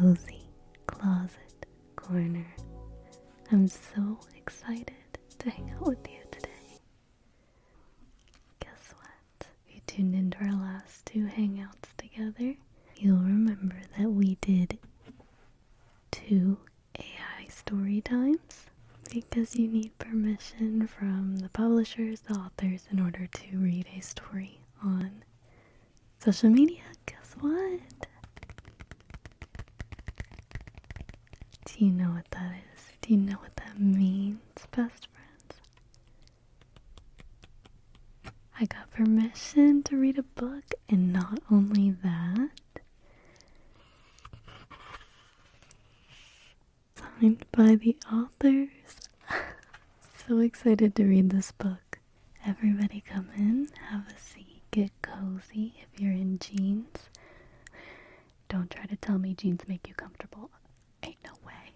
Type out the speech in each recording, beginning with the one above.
cozy closet corner. I'm so excited to hang out with you today. Guess what? If you tuned into our last 2 hangouts together, you'll remember that we did 2 AI story times because you need permission from the publishers, the authors, in order to read a story on social media. Guess what? Do you know what that is? Do you know what that means, best friends? I got permission to read a book, and not only that, signed by the authors. So excited to read this book. Everybody come in, have a seat, get cozy if you're in jeans. Don't try to tell me jeans make you comfortable. Ain't no way.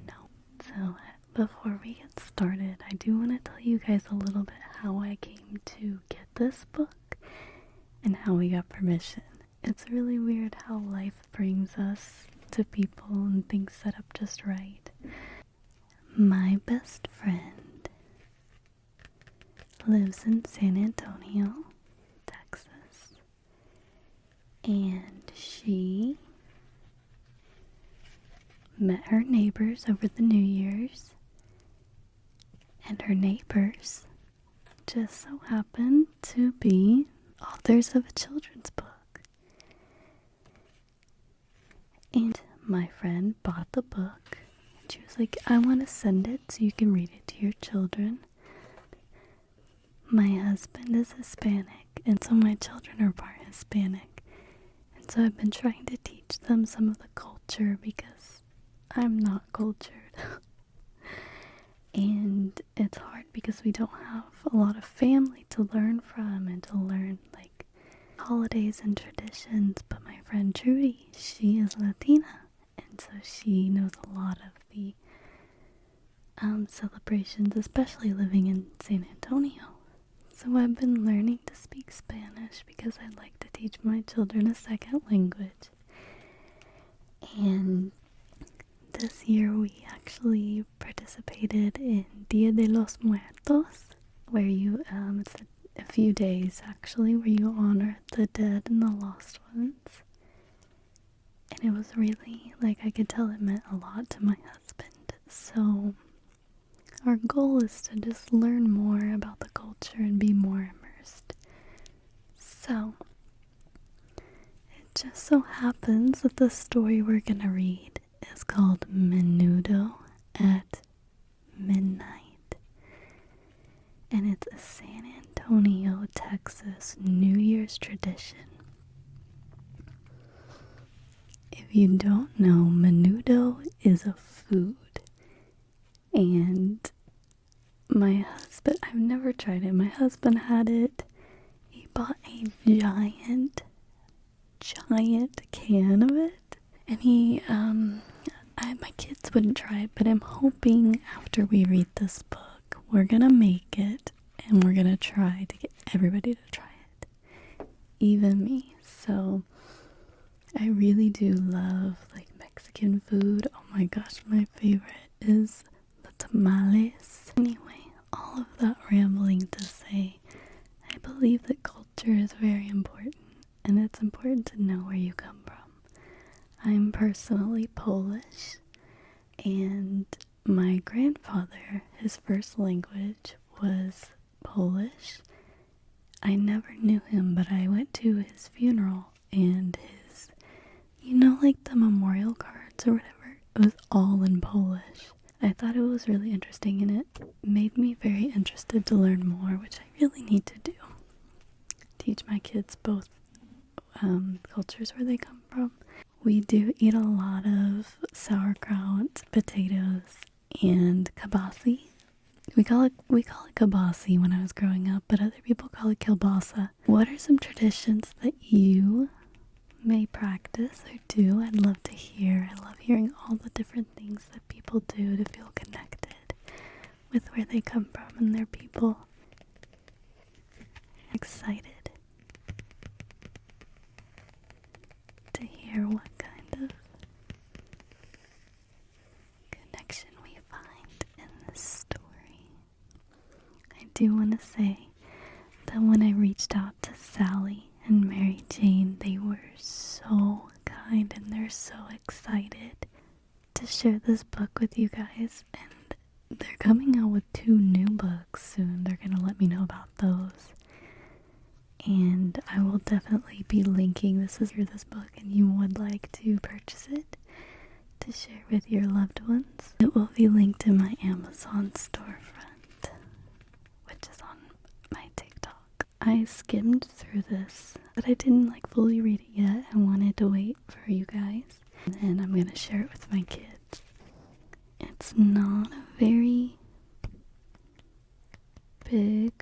No. So before we get started, I do want to tell you guys a little bit how I came to get this book and how we got permission. It's really weird how life brings us to people and things set up just right. My best friend lives in San Antonio, Texas, and she met her neighbors over the New Year's, and her neighbors just so happened to be authors of a children's book. And my friend bought the book, and she was like, I want to send it so you can read it to your children. My husband is Hispanic, and so my children are part Hispanic. And so I've been trying to teach them some of the culture because I'm not cultured. And it's hard because we don't have a lot of family to learn from and to learn like holidays and traditions. But my friend Trudy, she is Latina, and so she knows a lot of the celebrations, especially living in San Antonio. So I've been learning to speak Spanish because I'd like to teach my children a second language. And this year we actually participated in Dia de los Muertos, where you, it's a few days actually, where you honor the dead and the lost ones. And it was really, like, I could tell it meant a lot to my husband. So our goal is to just learn more about the culture and be more immersed. So it just so happens that the story we're gonna read is called Menudo at Midnight. And it's a San Antonio, Texas New Year's tradition. If you don't know, Menudo is a food. And my husband, I've never tried it. My husband had it. He bought a giant can of it. And he, my kids wouldn't try it, but I'm hoping after we read this book, we're gonna make it and we're gonna try to get everybody to try it. Even me. So I really do love like Mexican food. Oh my gosh, my favorite is the tamales. Anyway, all of that rambling to say, I believe that culture is very important, and it's important to know where you come from. I'm personally Polish, and my grandfather, his first language was Polish. I never knew him, but I went to his funeral, and his, like the memorial cards or whatever, it was all in Polish. I thought it was really interesting, and it made me very interested to learn more, which I really need to do. Teach my kids both cultures where they come from. We do eat a lot of sauerkraut, potatoes, and kibasi. We call it kibasi when I was growing up, but other people call it kielbasa. What are some traditions that you may practice or do? I'd love to hear. I love hearing all the different things that people do to feel connected with where they come from and their people. Excited to hear what kind of do want to say that when I reached out to Sally and Mary Jane, they were so kind and they're so excited to share this book with you guys. And they're coming out with 2 new books soon. They're going to let me know about those. And I will definitely be linking this book and you would like to purchase it to share with your loved ones. It will be linked in my Amazon storefront, which is on my TikTok. I skimmed through this, but I didn't fully read it yet. I wanted to wait for you guys, and then I'm gonna share it with my kids. It's not a very big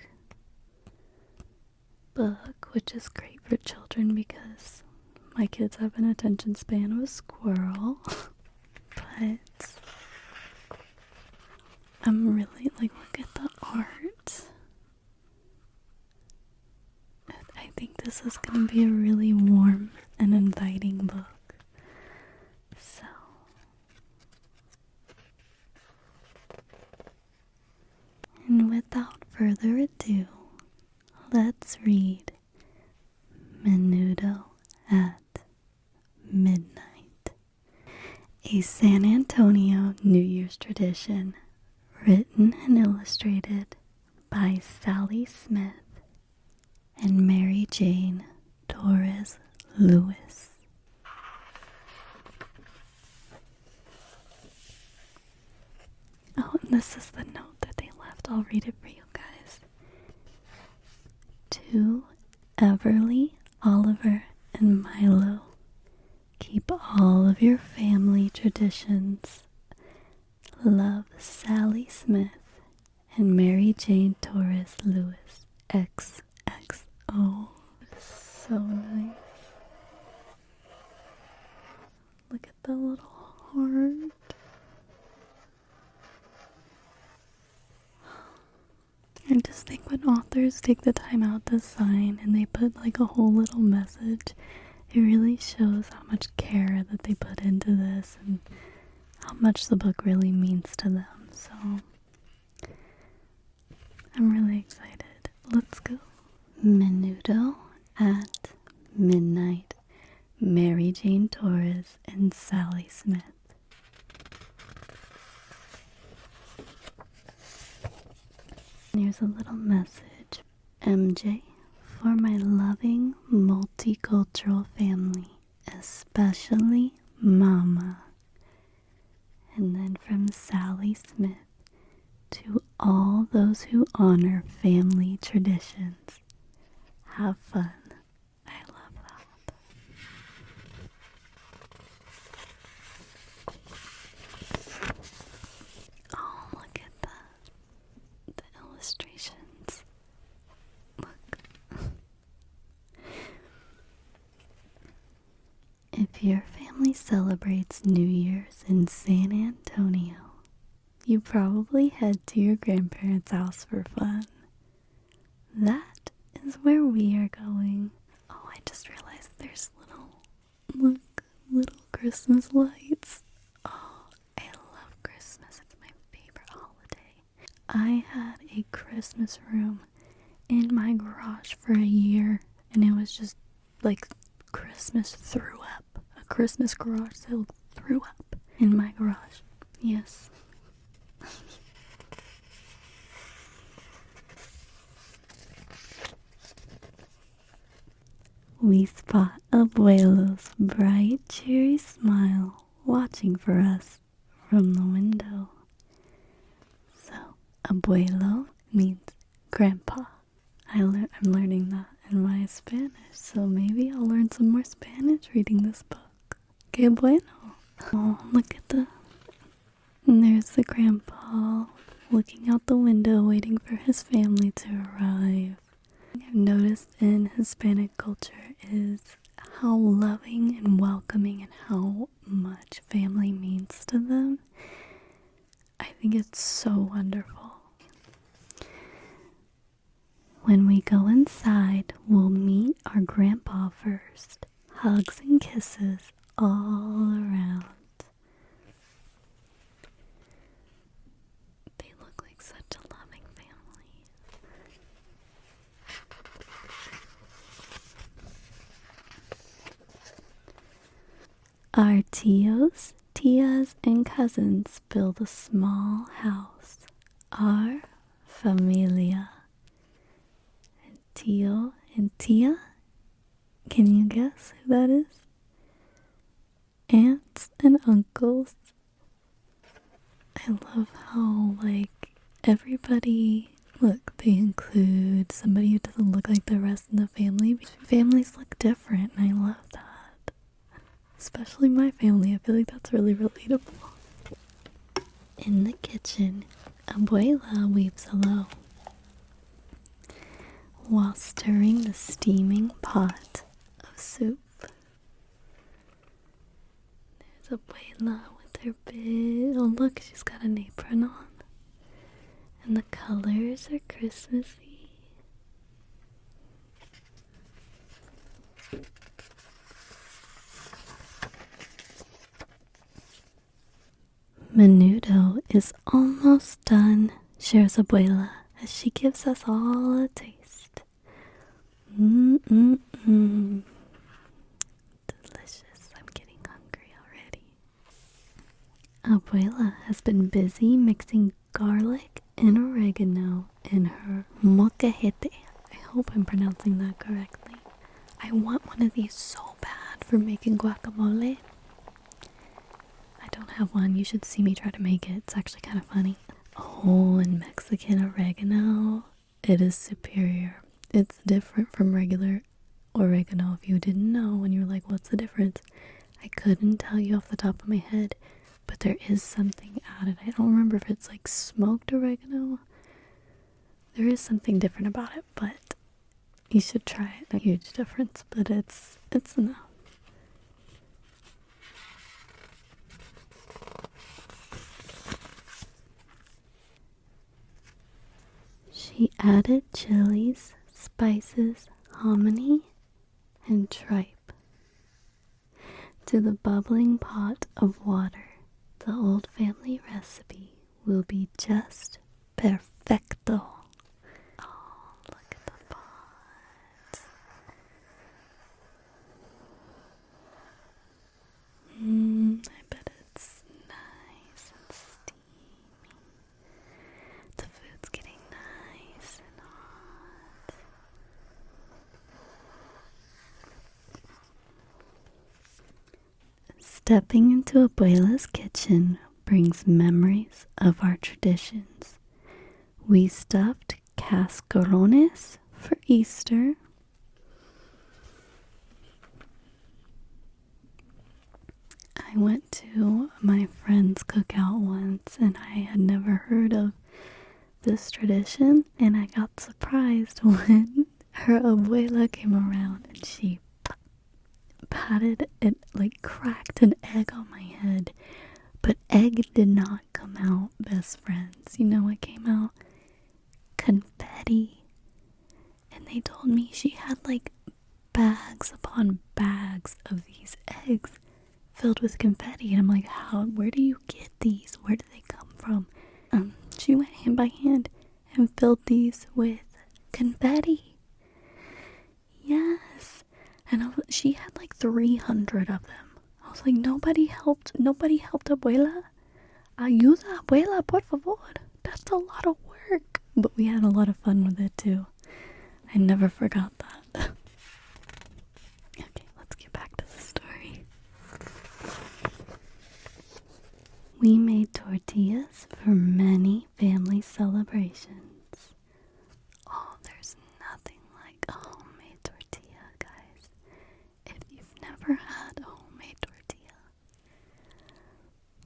book, which is great for children because my kids have an attention span of a squirrel. But I'm really look at the art. I think this is gonna be a really warm and inviting book. So and without further ado, let's read Menudo at Midnight, a San Antonio New Year's tradition, written and illustrated by Sally Smith and Mary Jane Torres Lewis. Oh, and this is the note that they left. I'll read it for you guys. To Everly, Oliver, and Milo, keep all of your family traditions. Love, Sally Smith and Mary Jane Torres Lewis, XXO. So nice. Look at the little heart. I just think when authors take the time out to sign and they put a whole little message, it really shows how much care that they put into this and how much the book really means to them. So I'm really excited. Let's go. Menudo at Midnight, Mary Jane Torres and Sally Smith. Here's a little message. MJ, for my loving multicultural family, especially Mama. And then from Sally Smith, to all those who honor family traditions, have fun. I love that. Oh, look at that. The illustrations. Look. If your family celebrates New Year's in San Antonio, you probably head to your grandparents' house for fun. That is where we are going. Oh, I just realized there's little Christmas lights. Oh, I love Christmas. It's my favorite holiday. I had a Christmas room in my garage for a year, and it was just Christmas threw up. A Christmas garage sale threw up in my garage. Yes. We spot Abuelo's bright, cheery smile watching for us from the window. So, Abuelo means grandpa. I'm learning that in my Spanish, so maybe I'll learn some more Spanish reading this book. Que bueno. Oh, look at and there's the grandpa looking out the window waiting for his family to arrive. I've noticed in Hispanic culture is how loving and welcoming and how much family means to them. I think it's so wonderful. When we go inside, we'll meet our grandpa first. Hugs and kisses all around. They look like such a loving family. Our tios, tias, and cousins build a small house. Our familia. Tio and tia? Can you guess who that is? Aunts and uncles. I love how, like, everybody, look, they include somebody who doesn't look like the rest of the family. Families look different, and I love that. Especially my family. I feel like that's really relatable. In the kitchen, Abuela weeps hello while stirring the steaming pot of soup. There's Abuela with her big... Oh, look, she's got an apron on. And the colors are Christmassy. Menudo is almost done, shares Abuela as she gives us all a taste. Delicious. I'm getting hungry already. Abuela has been busy mixing garlic and oregano in her molcajete. I hope I'm pronouncing that correctly. I want one of these so bad for making guacamole. I don't have one. You should see me try to make it. It's actually kind of funny. Oh, and Mexican oregano, it is superior. It's different from regular oregano. If you didn't know and you're like, what's the difference? I couldn't tell you off the top of my head, but there is something added. I don't remember if it's like smoked oregano. There is something different about it, but you should try it. A huge difference, but it's enough. She added chilies, spices, hominy, and tripe to the bubbling pot of water. The old family recipe will be just perfecto. Oh, look at the pot. I bet it's nice and steamy. The food's getting nice and hot. Stepping into Abuela's kitchen brings memories of our traditions. We stuffed cascarones for Easter. I went to my friend's cookout once and I had never heard of this tradition, and I got surprised when her abuela came around and she patted it, like cracked an egg on my head, but egg did not come out, best friends. You know what came out? Confetti. And they told me she had like bags upon bags of these eggs filled with confetti, and I'm like, where do you get these? Where do they come from? She went hand by hand and filled these with confetti. Yes. And she had like 300 of them. I was like, nobody helped abuela. Ayuda, abuela, por favor. That's a lot of work. But we had a lot of fun with it too. I never forgot that. Okay, let's get back to the story. We made tortillas for many family celebrations. Oh, there's nothing like a homemade tortilla, guys. If you've never had a homemade tortilla,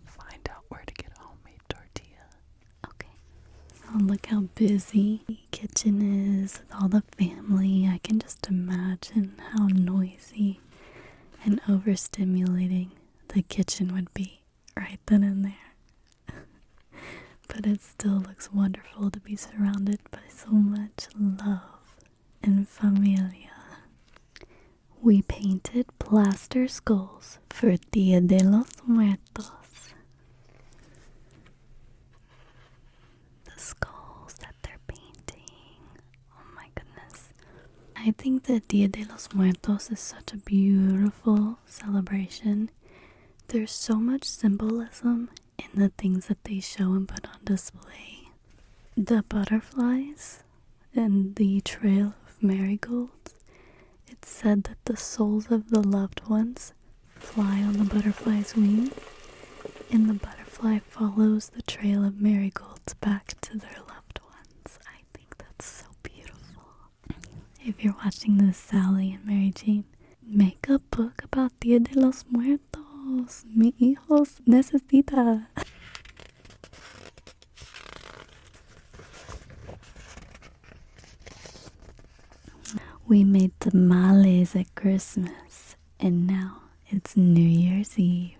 find out where to get a homemade tortilla. Okay. Oh, look how busy the kitchen is with all the family. I can just imagine how noisy and overstimulating the kitchen would be right then and there. But it still looks wonderful to be surrounded by so much love and familia. We painted plaster skulls for Dia de los Muertos. The skulls that they're painting. Oh my goodness. I think that Dia de los Muertos is such a beautiful celebration There's so much symbolism in the things that they show and put on display. The butterflies and the trail of marigolds. It's said that the souls of the loved ones fly on the butterfly's wing, and the butterfly follows the trail of marigolds back to their loved ones. I think that's so beautiful. If you're watching this, Sally and Mary Jane, make a book about Dia de los Muertos. Mi hijos necesita. We made tamales at Christmas, and now it's New Year's Eve.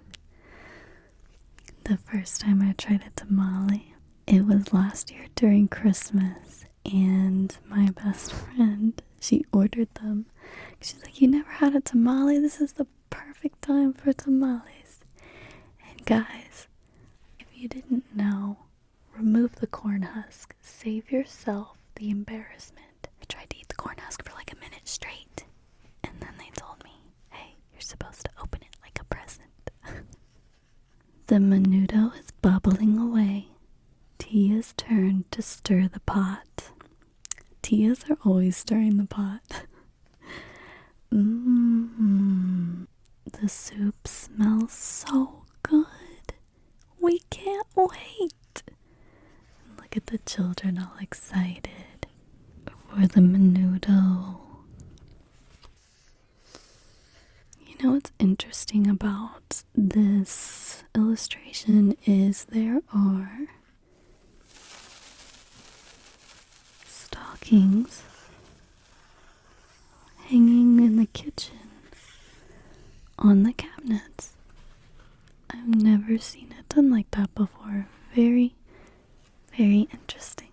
The first time I tried a tamale, it was last year during Christmas, and my best friend, she ordered them. She's like, you never had a tamale? This is the perfect time for tamales. And guys, if you didn't know, remove the corn husk. Save yourself the embarrassment. I tried to eat the corn husk for like a minute straight, and then they told me, hey, you're supposed to open it like a present. The menudo is bubbling away. Tia's turn to stir the pot. Tias are always stirring the pot. The soup smells so good. We can't wait. Look at the children all excited for the menudo. You know what's interesting about this illustration is there are stockings hanging in the kitchen on the cabinets. I've never seen it done like that before. Very, very interesting.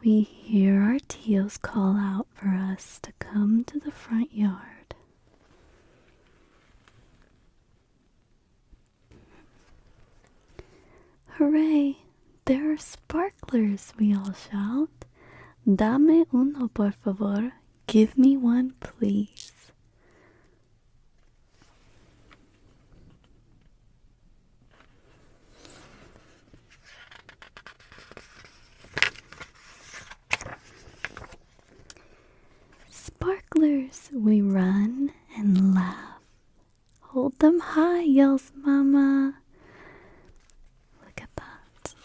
We hear our tios call out for us to come to the front yard. Hooray! There are sparklers, we all shout. Dame uno, por favor. Give me one, please. Sparklers, we run and laugh. Hold them high, yells Mama. Look at that.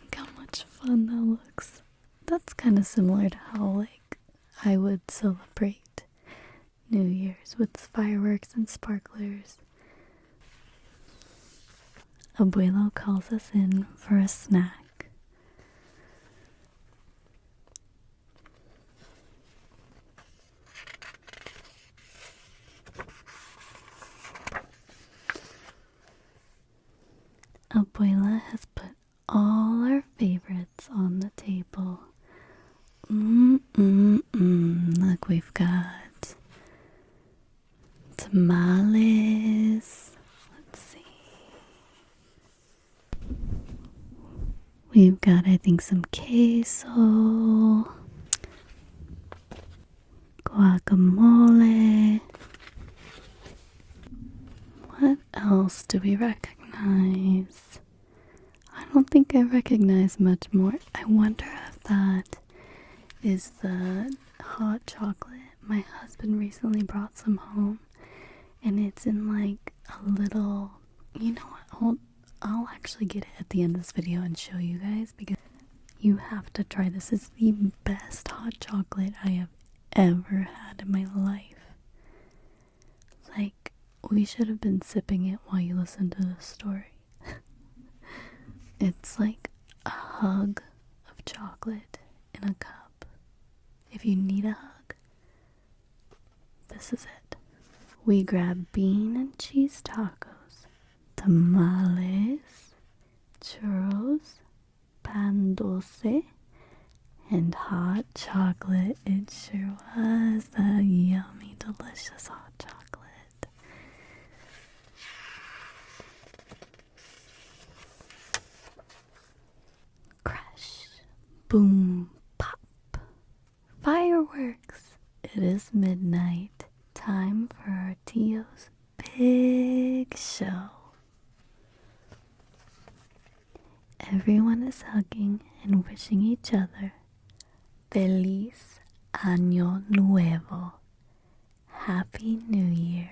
Look how much fun that looks. That's kind of similar to how, I would celebrate New Year's with fireworks and sparklers. Abuelo calls us in for a snack. Abuela has put all our favorites on the table. Look, we've got tamales. Let's see. We've got, I think, some queso, guacamole. What else do we recognize? I don't think I recognize much more. I wonder if that is the hot chocolate. My husband recently brought some home, and it's in like a little, you know what, I'll actually get it at the end of this video and show you guys, because you have to try this. It's the best hot chocolate I have ever had in my life. Like, we should have been sipping it while you listen to the story. It's like a hug of chocolate in a cup. If you need a hug, this is it. We grab bean and cheese tacos, tamales, churros, pan dulce, and hot chocolate. It sure was a yummy, delicious hot chocolate. Boom, pop, fireworks. It is midnight. Time for our Tio's big show. Everyone is hugging and wishing each other Feliz Año Nuevo. Happy New Year.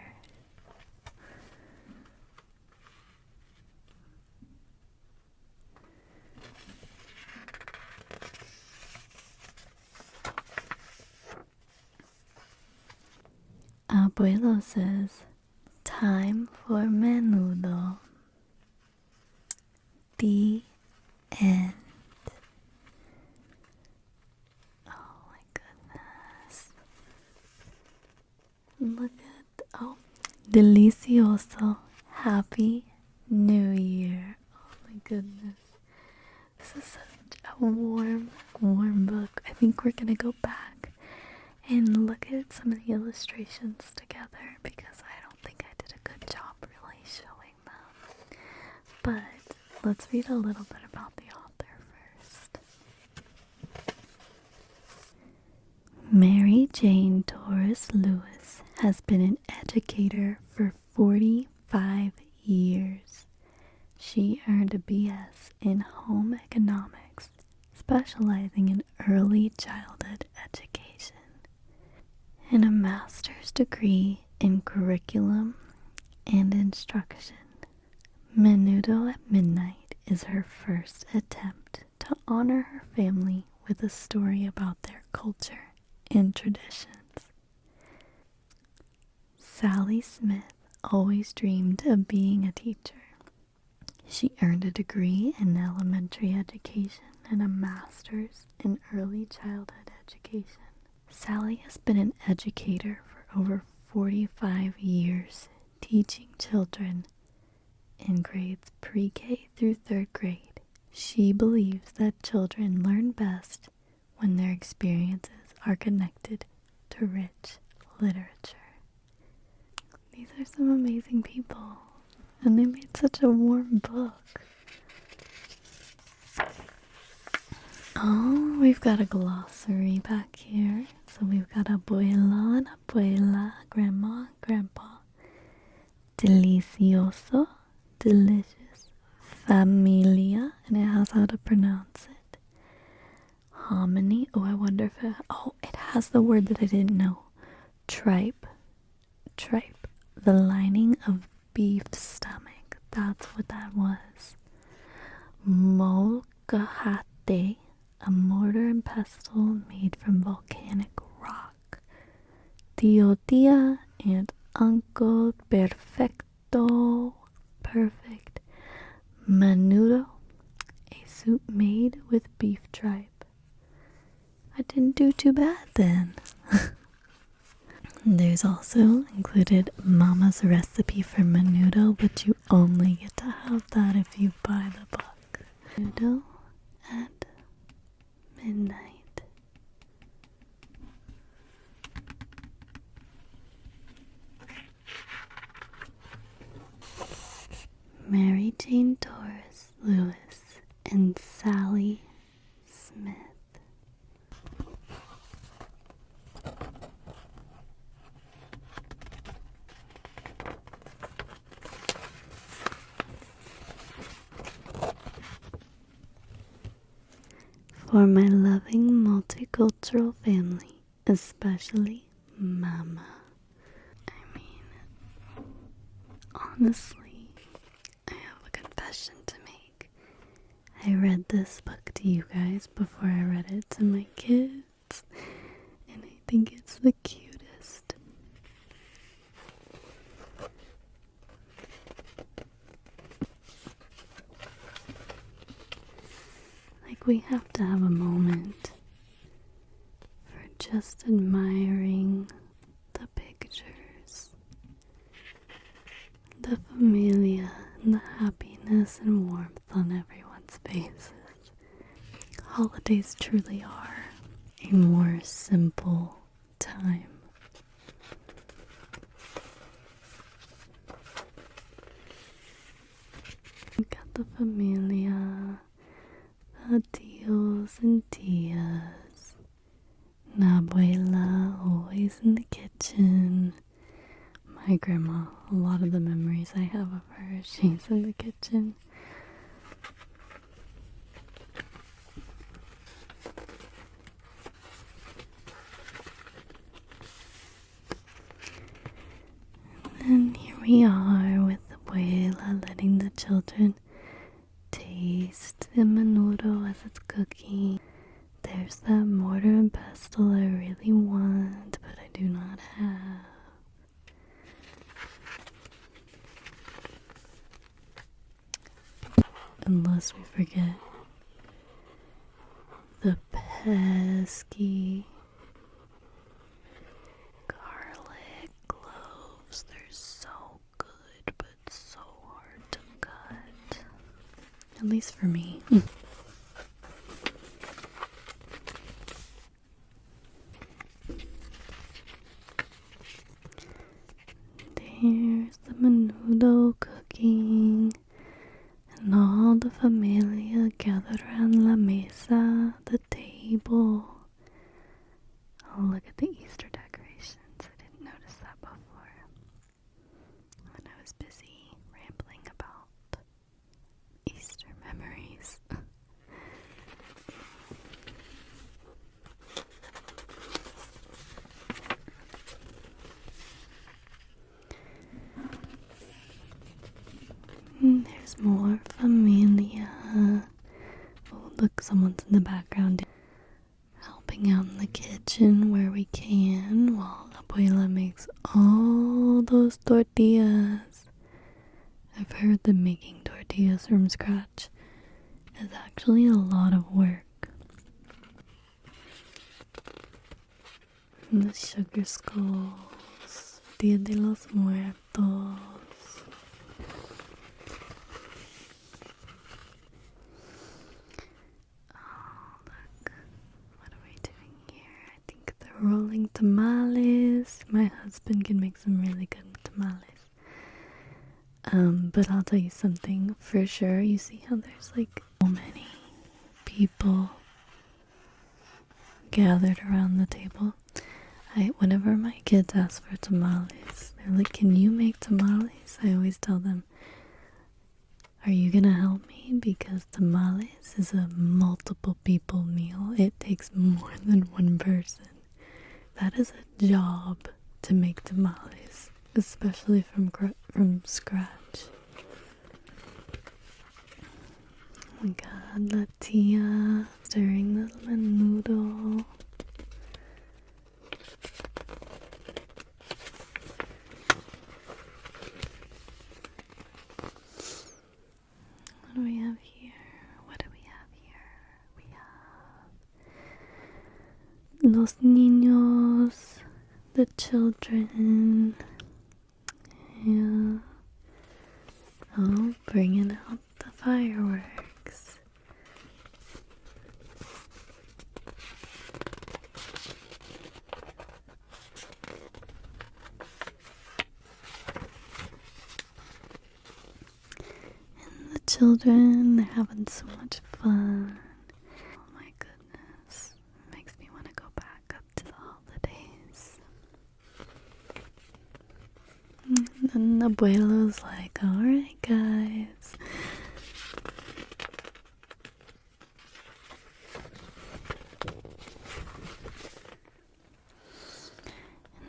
Abuelo says, time for menudo. The end. Oh my goodness. Look at, oh, delicioso. Happy New Year. Oh my goodness. This is such a warm book. I think we're gonna go back and look at some of the illustrations together because I don't think I did a good job really showing them. But let's read a little bit about the author first. Mary Jane Doris Lewis has been an educator for 45 years. She earned a BS in home economics, specializing in early childhood education, and a master's degree in curriculum and instruction. Menudo at Midnight is her first attempt to honor her family with a story about their culture and traditions. Sally Smith always dreamed of being a teacher. She earned a degree in elementary education and a master's in early childhood education. Sally has been an educator for over 45 years, teaching children in grades pre-K through 3rd grade. She believes that children learn best when their experiences are connected to rich literature. These are some amazing people, and they made such a warm book. Oh, we've got a glossary back here. So we've got abuelo and abuela, grandma, grandpa. Delicioso, delicious. Familia, and it has how to pronounce it. Hominy, oh, I wonder if it has the word that I didn't know. Tripe, the lining of beef stomach. That's what that was. Molcajete, a mortar and pestle made from volcanic rock. Tío, tía, and uncle, perfecto, perfect. Menudo, a soup made with beef tripe. I didn't do too bad then. There's also included Mama's recipe for menudo, but you only get to have that if you buy the book. Menudo at Midnight. Mary Jane Doris Lewis and Sally Smith. For my loving multicultural family, especially Mama. I mean, honestly, I have a confession to make. I read this book to you guys before I read it to my kids, and I think it's the cutest. Like, we have to have a moment for just admiring the pictures, the familia, and the happiness and warmth on everyone's faces. Holidays truly are a more simple time. We got the familia, the tíos, abuelos and tias. Na abuela always in the kitchen. My grandma, a lot of the memories I have of her, she's in the kitchen. And here we are with abuela letting the children taste the menudo as it's cooking. There's that mortar and pestle I really want, but I do not have. Unless we forget the pesky garlic cloves. They're so good, but so hard to cut. At least for me. There's the menudo cooking, and all the familia gathered around la mesa, the table. Oh, look at the Easter decorations. I didn't notice that before. When I was busy rambling about Easter memories. There's more familia. Oh, look, someone's in the background helping out in the kitchen where we can while abuela makes all those tortillas. I've heard that making tortillas from scratch is actually a lot of work. And the sugar skulls, Dia de los Muertos. Rolling tamales. My husband can make some really good tamales. But I'll tell you something for sure. You see how there's like so many people gathered around the table. Whenever my kids ask for tamales, they're like, "Can you make tamales?" I always tell them, "Are you gonna help me? Because tamales is a multiple people meal. It takes more than one person. That is a job to make tamales, especially from scratch." Oh my god, la tia stirring the menudo. What do we have here? What do we have here? We have los niños, the children. Yeah. Oh, bringing out the fireworks. And the children, they're having so much fun. Oh my goodness. Makes me want to go back up to the holidays. And then the abuelo's like, "Alright guys."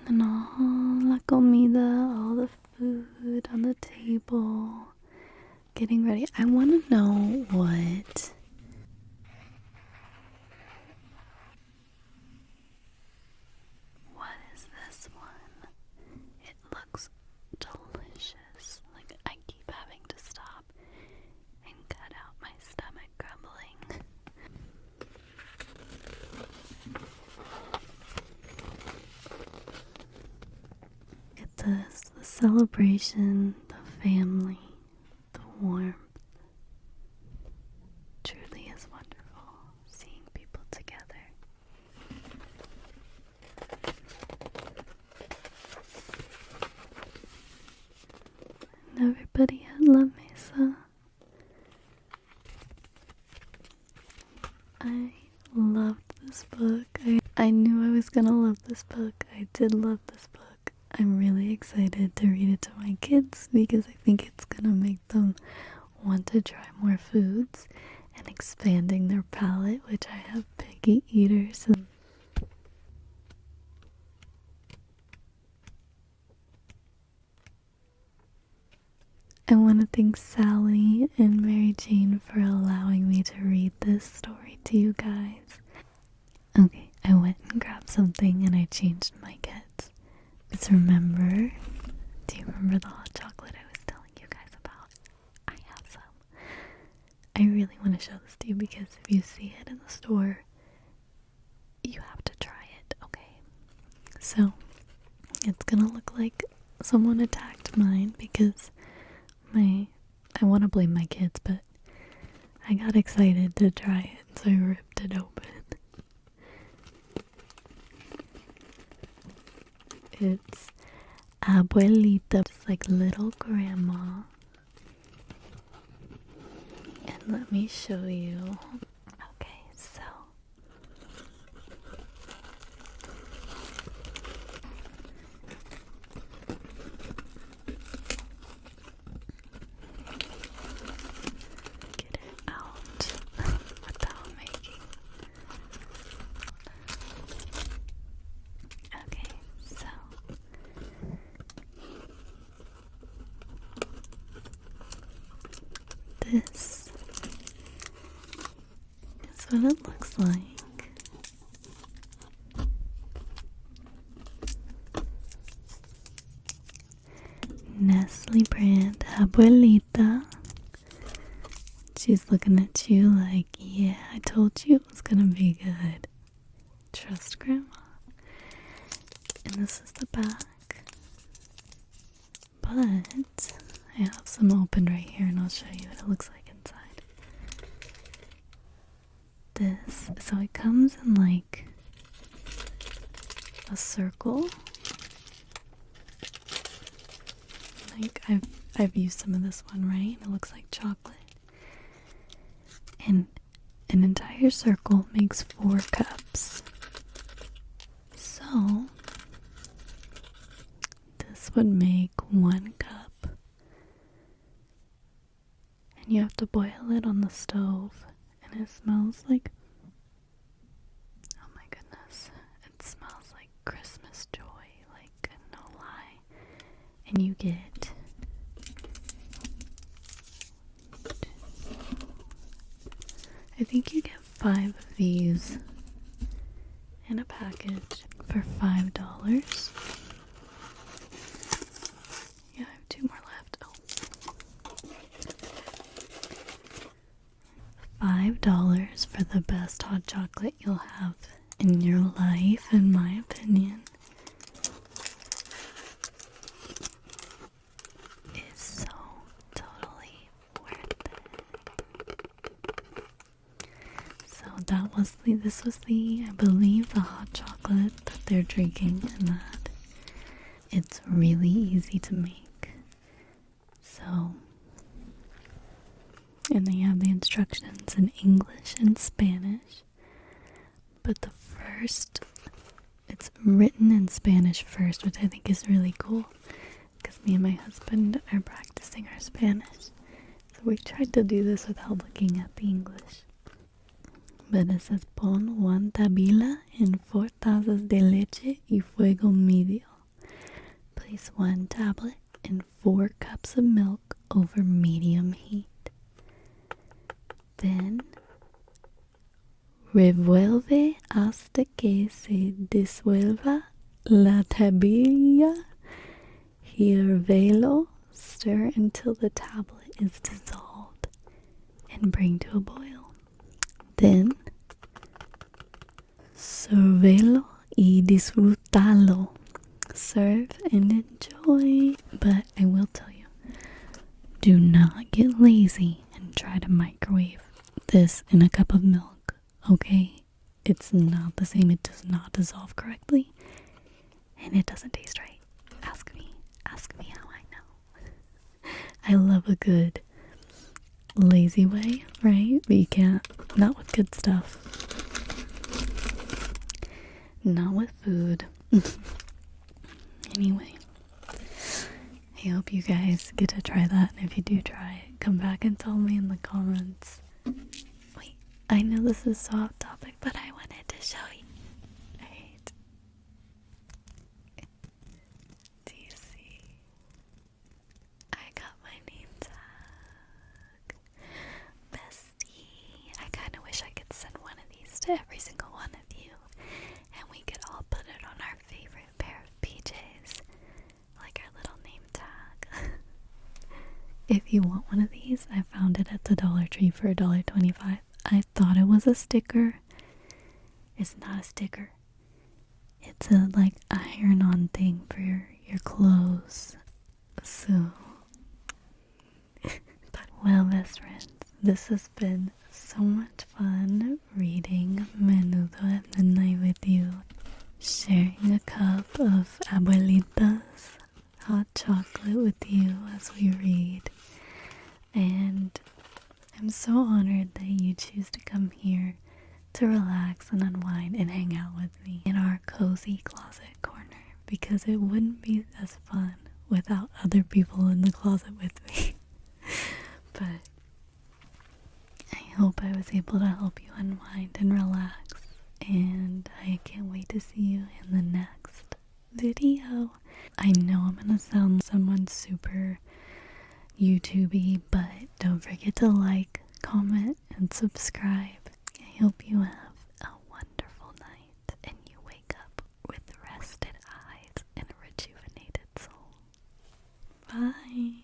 And then all la comida, all the food on the table, getting ready. I want to know what is this one? It looks delicious. Like, I keep having to stop and cut out my stomach grumbling. Look at this, the celebration, the family, the warmth. Truly is wonderful seeing people together. And everybody at La Mesa. I loved this book. I knew I was gonna love this book. I did love this book. I'm really excited to read it to my kids because I think it's gonna make them want to try more foods and expanding their palate, which I have picky eaters. I want to thank Sally and Mary Jane for allowing me to read this story to you guys. Okay, I went and grabbed something and I changed my kits. Because remember, do you remember the hot chocolate I was telling you guys about? I have some. I really want to show this to you because if you see it in the store, you have to try it, okay? So, it's gonna look like someone attacked mine because I want to blame my kids, but I got excited to try it, so I ripped it open. It's abuelita, just like little grandma. And let me show you. Okay, so get it out without making. Okay, so this is what it looks like. Nestle brand abuelita. She's looking at you like, yeah, I told you it was gonna be good. Trust grandma. And this is the back. But I have some open right here and I'll show you what it looks like inside. This, so it comes in like a circle. Like I've used some of this one, right? It looks like chocolate. And an entire circle makes 4 cups. So this would make 1 cup. And you have to boil it on the stove. And it smells like, oh my goodness, it smells like Christmas joy, like no lie. And you get I think you get 5 of these in a package for $5. Yeah, I have 2 more left. $5 for the best hot chocolate you'll have in your life, in my opinion. Is so totally worth it. So this was I believe, the hot chocolate that they're drinking, and that it's really easy to make. So, and they have the instructions in English and Spanish, but it's written in Spanish first, which I think is really cool, because me and my husband are practicing our Spanish. So we tried to do this without looking at the English. But it says, pon 1 tabila en 4 tazas de leche y fuego medio. Place 1 tablet in 4 cups of milk over medium heat. Then revuelve hasta que se disuelva la tabilla. Hiervelo, stir until the tablet is dissolved, and bring to a boil. Then servelo y disfrútalo. Serve and enjoy. But I will tell you, do not get lazy and try to microwave this in a cup of milk, okay? It's not the same. It does not dissolve correctly, and it doesn't taste right. Ask me how I know. I love a good lazy way, right? But you can't, not with good stuff. Not with food. Anyway, I hope you guys get to try that. And if you do try it, come back and tell me in the comments. Wait, I know this is so off topic, but I wanted to show you. Right. Do you see? I got my name tag. Bestie. I kind of wish I could send one of these to every single one of you. And we could all put it on our favorite pair of PJs. Like our little name tag. If you want one of these, I found it at the Dollar Tree for $1.25. I thought it was a sticker. It's not a sticker. It's a like iron-on thing for your clothes. So, but well, best friends, this has been so much fun reading Menudo at midnight with you, sharing a cup of abuelita's hot chocolate with you as we read. And I'm so honored that you choose to come here to relax and unwind and hang out with me in our cozy closet corner, because it wouldn't be as fun without other people in the closet with me. But I hope I was able to help you unwind and relax, and I can't wait to see you in the next video. I know I'm gonna sound someone super YouTubey, but don't forget to like, comment, and subscribe. I hope you have a wonderful night and you wake up with rested eyes and a rejuvenated soul. Bye.